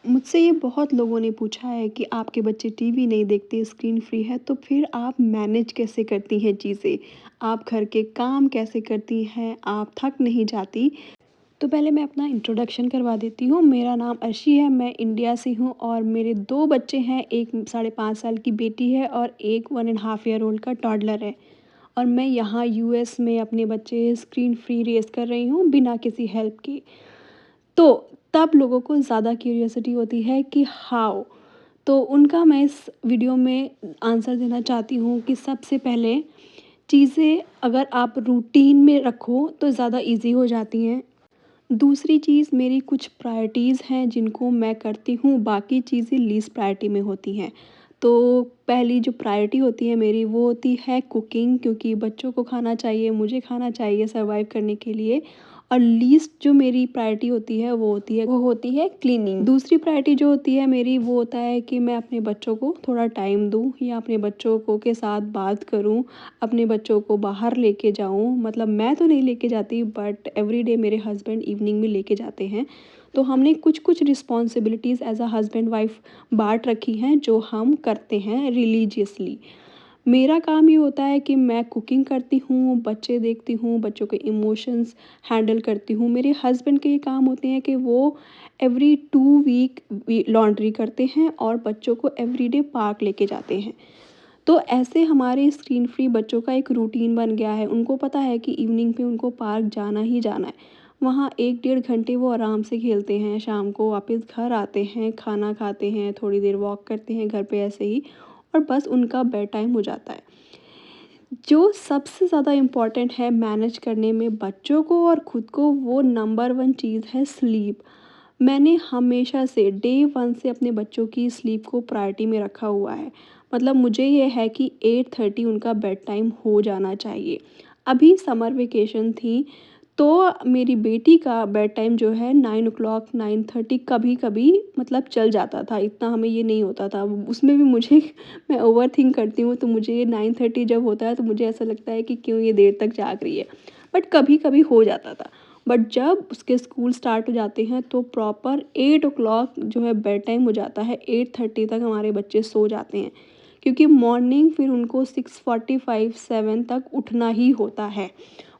मुझसे ये बहुत लोगों ने पूछा है कि आपके बच्चे टीवी नहीं देखते, स्क्रीन फ्री है, तो फिर आप मैनेज कैसे करती हैं चीज़ें? आप घर के काम कैसे करती हैं? आप थक नहीं जाती? तो पहले मैं अपना इंट्रोडक्शन करवा देती हूँ। मेरा नाम अर्शी है, मैं इंडिया से हूँ और मेरे 2 बच्चे हैं, एक साढ़े 5 साल की बेटी है और एक 1 एंड हाफ ईयर ओल्ड का टॉडलर है। और मैं यहाँ यूएस में अपने बच्चे स्क्रीन फ्री रेज़ कर रही हूँ बिना किसी हेल्प के। तो तब लोगों को ज़्यादा क्यूरियोसिटी होती है कि हाउ? तो उनका मैं इस वीडियो में आंसर देना चाहती हूँ कि सबसे पहले चीज़ें अगर आप रूटीन में रखो तो ज़्यादा ईज़ी हो जाती हैं। दूसरी चीज़ मेरी कुछ प्रायोरिटीज़ हैं जिनको मैं करती हूँ, बाकी चीज़ें लीस्ट प्रायोरिटी में होती हैं। तो पहली जो प्रायोरिटी होती है मेरी वो होती है कुकिंग, क्योंकि बच्चों को खाना चाहिए, मुझे खाना चाहिए सर्वाइव करने के लिए। और लीस्ट जो मेरी प्रायोरिटी होती है वो होती है क्लीनिंग। दूसरी प्रायोरिटी जो होती है मेरी वो होता है कि मैं अपने बच्चों को थोड़ा टाइम दूँ या अपने बच्चों को के साथ बात करूँ, अपने बच्चों को बाहर लेके जाऊँ। मतलब मैं तो नहीं लेके जाती बट एवरीडे मेरे हस्बैंड इवनिंग में लेके जाते हैं। तो हमने कुछ-कुछ responsibilities as a husband wife बाँट रखी हैं जो हम करते हैं रिलीजियसली। मेरा काम ये होता है कि मैं कुकिंग करती हूँ, बच्चे देखती हूँ, बच्चों के इमोशंस हैंडल करती हूँ। मेरे हस्बैंड के ये काम होते हैं कि वो एवरी 2 वीक लॉन्ड्री करते हैं और बच्चों को एवरीडे पार्क लेके जाते हैं। तो ऐसे हमारे स्क्रीन फ्री बच्चों का एक रूटीन बन गया है। उनको पता है कि इवनिंग पे उनको पार्क जाना ही जाना है। वहाँ 1 डेढ़ घंटे वो आराम से खेलते हैं, शाम को वापस घर आते हैं, खाना खाते हैं, थोड़ी देर वॉक करते हैं घर पे ऐसे ही और बस उनका बेड टाइम हो जाता है। जो सबसे ज़्यादा इम्पोर्टेंट है मैनेज करने में बच्चों को और खुद को, वो नंबर 1 चीज़ है स्लीप। मैंने हमेशा से डे 1 से अपने बच्चों की स्लीप को प्रायोरिटी में रखा हुआ है। मतलब मुझे ये है कि 8:30 उनका बेड टाइम हो जाना चाहिए। अभी समर वेकेशन थी तो मेरी बेटी का बेड टाइम जो है 9:00 9:30 कभी-कभी मतलब चल जाता था, इतना हमें ये नहीं होता था। उसमें भी मुझे मैं ओवरथिंक करती हूँ तो मुझे ये 9:30 जब होता है तो मुझे ऐसा लगता है कि क्यों ये देर तक जाग रही है। बट कभी-कभी हो जाता था। बट जब उसके स्कूल स्टार्ट हो जाते हैं तो प्रॉपर 8 जो है बेड टाइम हो जाता है, 8:30 तक हमारे बच्चे सो जाते हैं। क्योंकि मॉर्निंग फिर उनको 6:45 7 तक उठना ही होता है।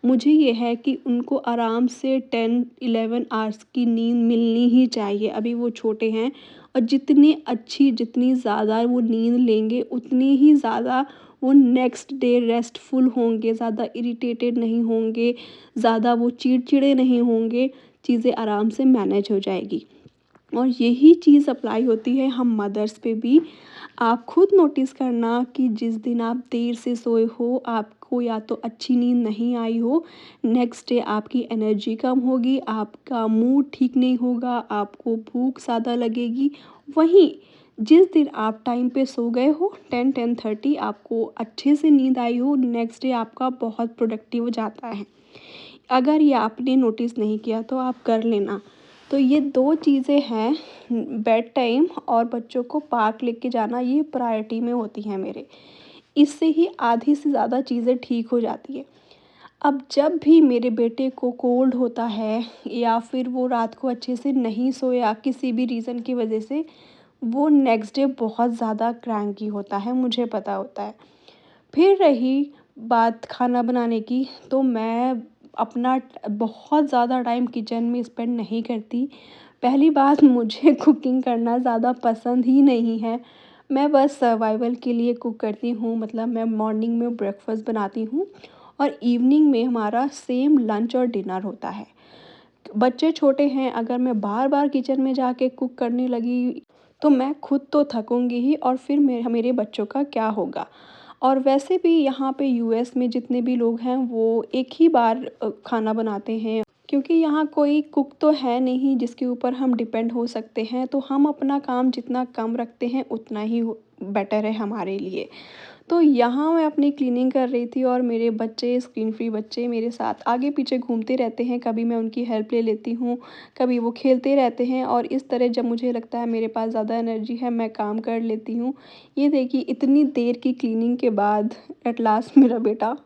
मुझे ये है कि उनको आराम से 10-11 आवर्स की नींद मिलनी ही चाहिए। अभी वो छोटे हैं और जितनी ज़्यादा वो नींद लेंगे उतनी ही ज़्यादा वो नेक्स्ट डे रेस्टफुल होंगे, ज़्यादा इरिटेटेड नहीं होंगे, ज़्यादा वो चिड़चिड़े नहीं होंगे, चीज़ें आराम से मैनेज हो जाएगी। और यही चीज़ अप्लाई होती है हम मदर्स पे भी। आप खुद नोटिस करना कि जिस दिन आप देर से सोए हो, आपको या तो अच्छी नींद नहीं आई हो, नेक्स्ट डे आपकी एनर्जी कम होगी, आपका मूड ठीक नहीं होगा, आपको भूख ज़्यादा लगेगी। वहीं जिस दिन आप टाइम पे सो गए हो 10-10:30 आपको अच्छे से नींद आई हो, नेक्स्ट डे आपका बहुत प्रोडक्टिव जाता है। अगर ये आपने नोटिस नहीं किया तो आप कर लेना। तो ये 2 चीज़ें हैं, बेड टाइम और बच्चों को पार्क लेके जाना, ये प्रायोरिटी में होती हैं मेरे। इससे ही आधी से ज़्यादा चीज़ें ठीक हो जाती हैं। अब जब भी मेरे बेटे को कोल्ड होता है या फिर वो रात को अच्छे से नहीं सोया किसी भी रीज़न की वजह से, वो नेक्स्ट डे बहुत ज़्यादा क्रैंकी होता है, मुझे पता होता है। फिर रही बात खाना बनाने की, तो मैं अपना बहुत ज़्यादा टाइम किचन में स्पेंड नहीं करती। पहली बात मुझे कुकिंग करना ज़्यादा पसंद ही नहीं है। मैं बस सर्वाइवल के लिए कुक करती हूँ, मतलब मैं मॉर्निंग में ब्रेकफ़ास्ट बनाती हूँ और इवनिंग में हमारा सेम लंच और डिनर होता है। बच्चे छोटे हैं, अगर मैं बार-बार किचन में जाके कुक करने लगी, तो मैं खुद तो थकूँगी ही और फिर मेरे बच्चों का क्या होगा? और वैसे भी यहाँ पे यूएस में जितने भी लोग हैं, वो एक ही बार खाना बनाते हैं। क्योंकि यहाँ कोई कुक तो है नहीं जिसके ऊपर हम डिपेंड हो सकते हैं, तो हम अपना काम जितना कम रखते हैं, उतना ही बेटर है हमारे लिए। तो यहाँ मैं अपनी क्लीनिंग कर रही थी और मेरे बच्चे, स्क्रीन फ्री बच्चे मेरे साथ आगे-पीछे घूमते रहते हैं, कभी मैं उनकी हेल्प ले लेती हूँ, कभी वो खेलते रहते हैं और इस तरह जब मुझे लगता है मेरे पास ज़्यादा एनर्जी है, मैं काम कर लेती हूँ। ये देखिए इतनी देर की क्लीनिंग के बाद एट लास्ट मेरा बेटा